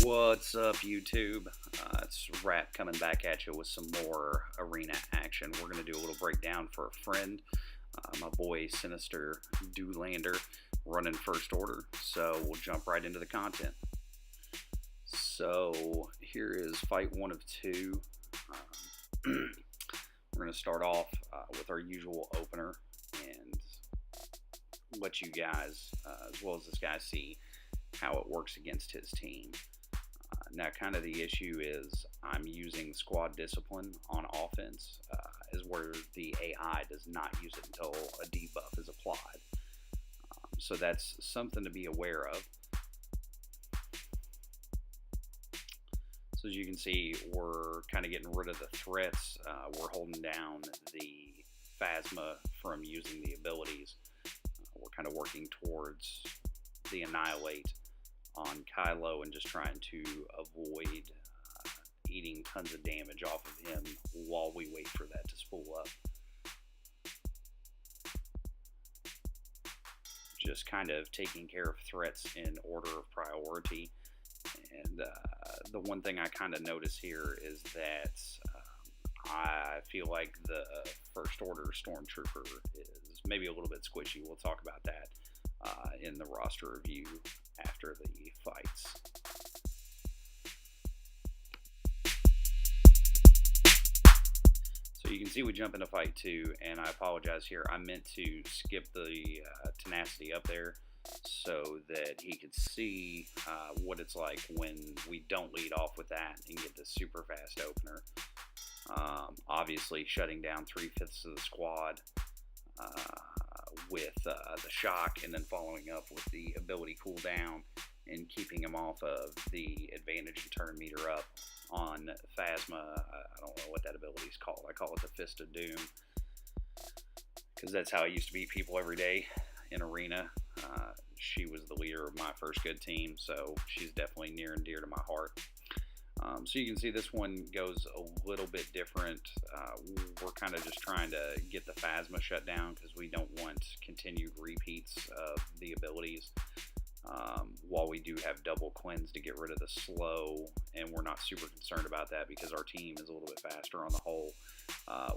What's up, YouTube? It's Rat coming back at you with some more arena action. We're going to do a little breakdown for a friend, my boy Sinister Doolander, running first order. So we'll jump right into the content. So here is fight one of two. We're going to start off with our usual opener and let you guys, as well as this guy, see how it works against his team. Now, kind of the issue is I'm using squad discipline on offense, is where the AI does not use it until a debuff is applied. So that's something to be aware of. So as you can see, we're kind of getting rid of the threats. We're holding down the Phasma from using the abilities. We're kind of working towards the Annihilate on Kylo and just trying to avoid eating tons of damage off of him while we wait for that to spool up. Just kind of taking care of threats in order of priority. And the one thing I kind of notice here is that I feel like the First Order Stormtrooper is maybe a little bit squishy. We'll talk about that in the roster review after the fights. So you can see we jump into fight two, and I apologize here. I meant to skip the tenacity up there so that he could see what it's like when we don't lead off with that and get this super fast opener. Obviously shutting down 3/5 of the squad with the shock, and then following up with the ability cooldown and keeping him off of the advantage and turn meter up on Phasma. I don't know what that ability is called. I call it the Fist of Doom, because that's how I used to beat people every day in Arena. She was the leader of my first good team, so she's definitely near and dear to my heart. So you can see this one goes a little bit different. We're kind of just trying to get the Phasma shut down because we don't want continued repeats of the abilities. While we do have double cleanse to get rid of the slow, and we're not super concerned about that because our team is a little bit faster on the whole.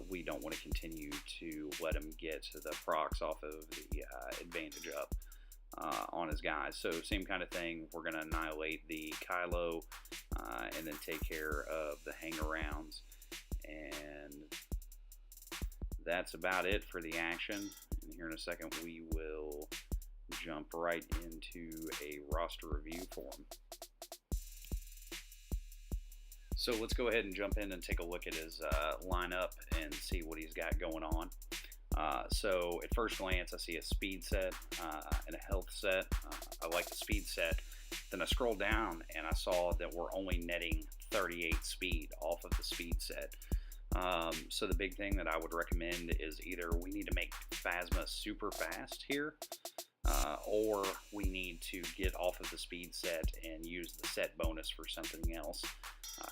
We don't want to continue to let him get the procs off of the advantage up on his guys. So same kind of thing. We're going to annihilate the Kylo and then take care of the hang-arounds. And that's about it for the action. And here in a second we will jump right into a roster review for him. So let's go ahead and jump in and take a look at his lineup and see what he's got going on. So at first glance I see a speed set and a health set. I like the speed set. Then I scrolled down and I saw that we're only netting 38 speed off of the speed set. So the big thing that I would recommend is either we need to make Phasma super fast here, or we need to get off of the speed set and use the set bonus for something else,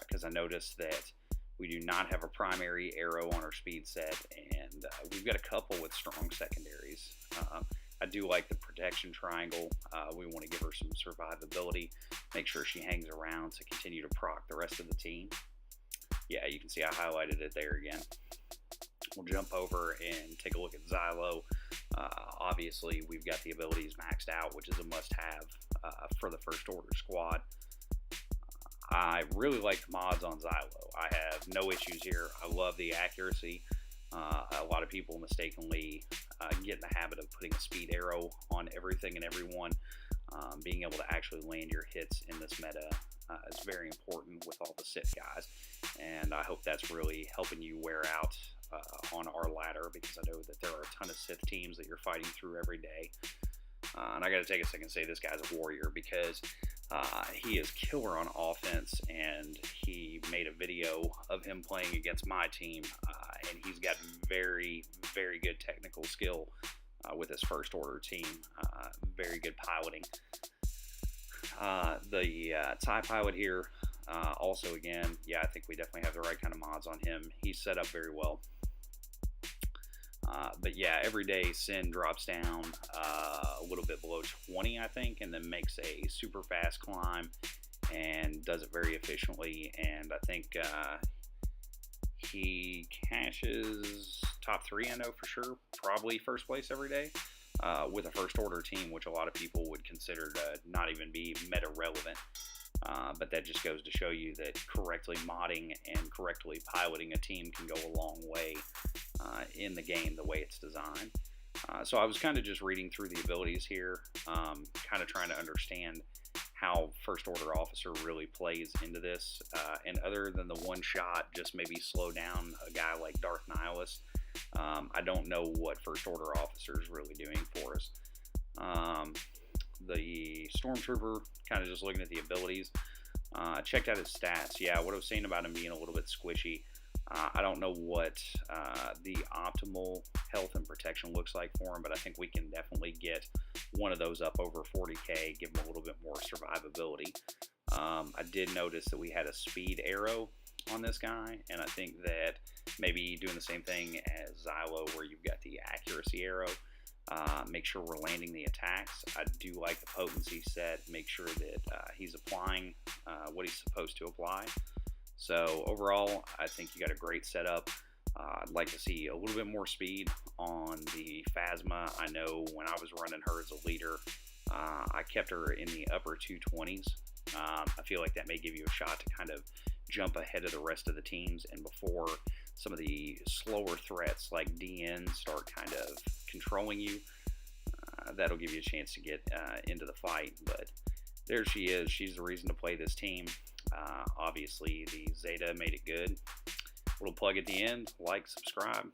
because I noticed that we do not have a primary arrow on our speed set, and we've got a couple with strong secondaries. I do like the protection triangle. We want to give her some survivability, make sure she hangs around to continue to proc the rest of the team. Yeah, you can see I highlighted it there again. We'll jump over and take a look at Xylo. Obviously, we've got the abilities maxed out, which is a must-have for the First Order squad. I really like the mods on Xylo. I have no issues here. I love the accuracy. A lot of people mistakenly get in the habit of putting a speed arrow on everything and everyone. Being able to actually land your hits in this meta is very important with all the Sith guys, and I hope that's really helping you wear out on our ladder, because I know that there are a ton of Sith teams that you're fighting through every day. And I got to take a second and say this guy's a warrior, because he is killer on offense, and he made a video of him playing against my team, and he's got very, very good technical skill with his First Order team. Very good piloting. The TIE pilot here, also again, yeah, I think we definitely have the right kind of mods on him. He's set up very well. But yeah, every day Sin drops down a little bit below 20, I think, and then makes a super fast climb and does it very efficiently. And I think he cashes top three, I know for sure, probably first place every day. With a first order team, which a lot of people would consider to not even be meta relevant. But that just goes to show you that correctly modding and correctly piloting a team can go a long way in the game the way it's designed. So I was kind of just reading through the abilities here, kind of trying to understand how First Order Officer really plays into this. And other than the one shot, just maybe slow down a guy like Darth Nihilus, I don't know what First Order Officer is really doing for us. The Stormtrooper, kind of just looking at the abilities, checked out his stats. Yeah, what I was saying about him being a little bit squishy, I don't know what the optimal health and protection looks like for him, but I think we can definitely get one of those up over 40k, give him a little bit more survivability. I did notice that we had a speed arrow on this guy, and I think that maybe doing the same thing as Xylo, where you've got the accuracy arrow. Make sure we're landing the attacks. I do like the potency set. Make sure that he's applying what he's supposed to apply. So overall, I think you got a great setup. I'd like to see a little bit more speed on the Phasma. I know when I was running her as a leader, I kept her in the upper 220s. I feel like that may give you a shot to kind of jump ahead of the rest of the teams, and before some of the slower threats like DN start kind of controlling you, that'll give you a chance to get into the fight. But there she is. She's the reason to play this team. Obviously, the Zeta made it good. Little plug at the end. Like, subscribe.